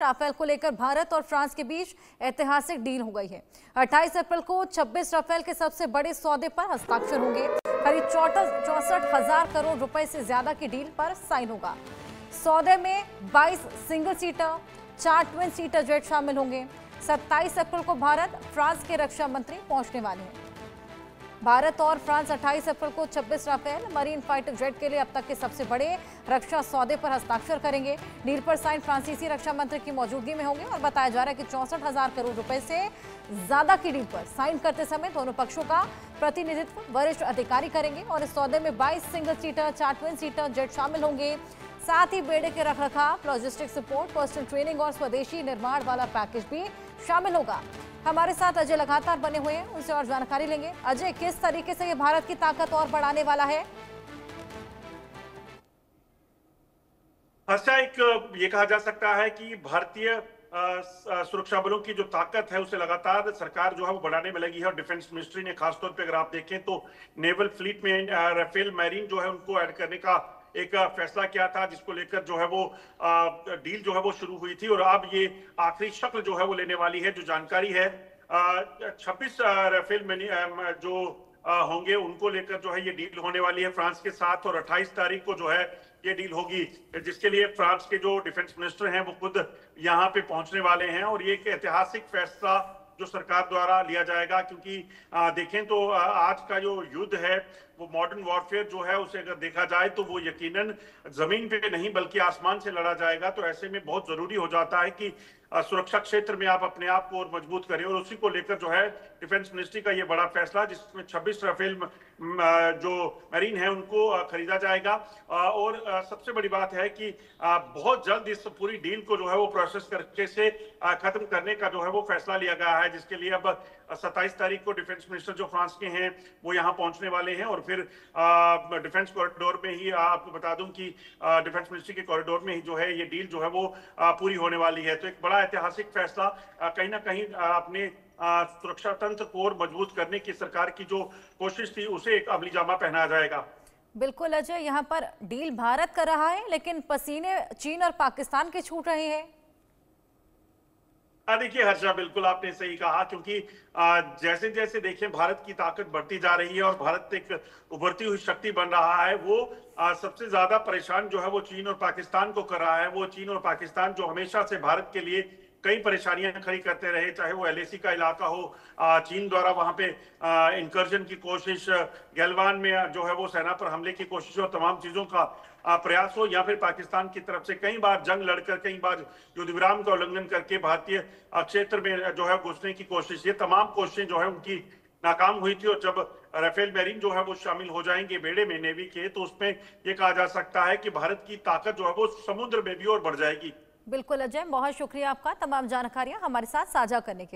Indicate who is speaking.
Speaker 1: Rafale को लेकर भारत और फ्रांस के बीच ऐतिहासिक डील हो गई है। 28 अप्रैल को 26 राफेल के सबसे बड़े सौदे पर हस्ताक्षर होंगे। करीब 64,000 करोड़ रुपए से ज्यादा की डील पर साइन होगा। सौदे में 22 single seater, 4 twin seater jet शामिल होंगे। 27 अप्रैल को भारत फ्रांस के रक्षा मंत्री पहुंचने वाले हैं। भारत और फ्रांस 28 अप्रैल को 26 राफेल मरीन फाइटर जेट के लिए अब तक के सबसे बड़े रक्षा सौदे पर हस्ताक्षर करेंगे। डील पर साइन फ्रांसीसी रक्षा मंत्री की मौजूदगी में होंगे और बताया जा रहा है कि 64,000 करोड़ रुपए से ज्यादा की डील पर साइन करते समय दोनों पक्षों का प्रतिनिधित्व वरिष्ठ अधिकारी करेंगे और इस सौदे में 22 single seater, 4 twin seater jet शामिल होंगे। साथ ही बेड़े के रखरखाव, लॉजिस्टिक सपोर्ट, पर्सनल ट्रेनिंग और स्वदेशी निर्माण वाला पैकेज भी शामिल होगा। हमारे साथ अजय लगातार बने हुए हैं, उनसे और जानकारी लेंगे। अजय, किस तरीके से ये भारत की ताकत और बढ़ाने वाला है?
Speaker 2: अच्छा, एक ये कहा जा सकता है कि भारतीय सुरक्षा बलों की जो ताकत है उसे लगातार सरकार जो है वो बढ़ाने में लगी है। और डिफेंस मिनिस्ट्री ने खासतौर पे अगर आप देखें तो नेवल फ्लीट में राफेल मैरीन जो है उनको ऐड करने का एक फैसला किया था, जिसको लेकर जो है वो डील जो है वो शुरू हुई थी और अब ये आखिरी शक्ल जो है वो लेने वाली है। जो जानकारी है 26 राफेल जो होंगे उनको लेकर जो है ये डील होने वाली है फ्रांस के साथ। और 28 तारीख को जो है ये डील होगी, जिसके लिए फ्रांस के जो डिफेंस मिनिस्टर हैं वो खुद यहाँ पे पहुंचने वाले हैं। और ये एक ऐतिहासिक फैसला जो सरकार द्वारा लिया जाएगा, क्योंकि देखें तो आज का जो युद्ध है वो मॉडर्न वॉरफेयर जो है उसे अगर देखा जाए तो वो यकीनन जमीन पे नहीं बल्कि आसमान से लड़ा जाएगा। तो ऐसे में बहुत जरूरी हो जाता है कि सुरक्षा क्षेत्र में आप अपने आप को और मजबूत करें। और उसी को लेकर जो है डिफेंस मिनिस्ट्री का ये बड़ा फैसला, जिसमें 26 राफेल जो मरीन है उनको खरीदा जाएगा। और सबसे बड़ी बात है कि बहुत जल्द इस पूरी डील को जो है वो प्रोसेस करके से खत्म करने का जो है वो फैसला लिया गया है, जिसके लिए अब 27 तारीख को डिफेंस मिनिस्टर जो फ्रांस के हैं वो यहाँ पहुंचने वाले हैं। और फिर डिफेंस कॉरिडोर में ही आपको बता दूं कि डिफेंस मिनिस्ट्री के कॉरिडोर में ही जो है ये डील जो है वो पूरी होने वाली है। तो एक बड़ा ऐतिहासिक फैसला, कहीं ना कहीं अपने सुरक्षा तंत्र को और मजबूत करने की सरकार की जो कोशिश थी उसे एक अमली जामा पहनाया जाएगा।
Speaker 1: बिल्कुल अजय, यहाँ पर डील भारत कर रहा है लेकिन पसीने चीन और पाकिस्तान के छूट रहे हैं।
Speaker 2: देखिए हर्षा, बिल्कुल आपने सही कहा, क्योंकि जैसे जैसे देखें भारत की ताकत बढ़ती जा रही है और भारत एक उभरती हुई शक्ति बन रहा है, वो सबसे ज्यादा परेशान जो है वो चीन और पाकिस्तान को कर रहा है। वो चीन और पाकिस्तान जो हमेशा से भारत के लिए कई परेशानियां खड़ी करते रहे, चाहे वो एलएसी का इलाका हो, चीन द्वारा वहां पे इंकर्जन की कोशिश, गलवान में जो है वो सेना पर हमले की कोशिश और तमाम चीजों का प्रयास हो, या फिर पाकिस्तान की तरफ से कई बार जंग लड़कर, कई बार युद्ध विराम का उल्लंघन करके भारतीय क्षेत्र में जो है घुसने की कोशिश, ये तमाम कोशिशें जो है उनकी नाकाम हुई थी। और जब राफेल मैरीन जो है वो शामिल हो जाएंगे बेड़े में नेवी के, तो उसमें ये कहा जा सकता है कि भारत की ताकत जो है वो समुद्र में भी और बढ़ जाएगी।
Speaker 1: बिल्कुल अजय, बहुत शुक्रिया आपका तमाम जानकारियां हमारे साथ साझा करने के लिए।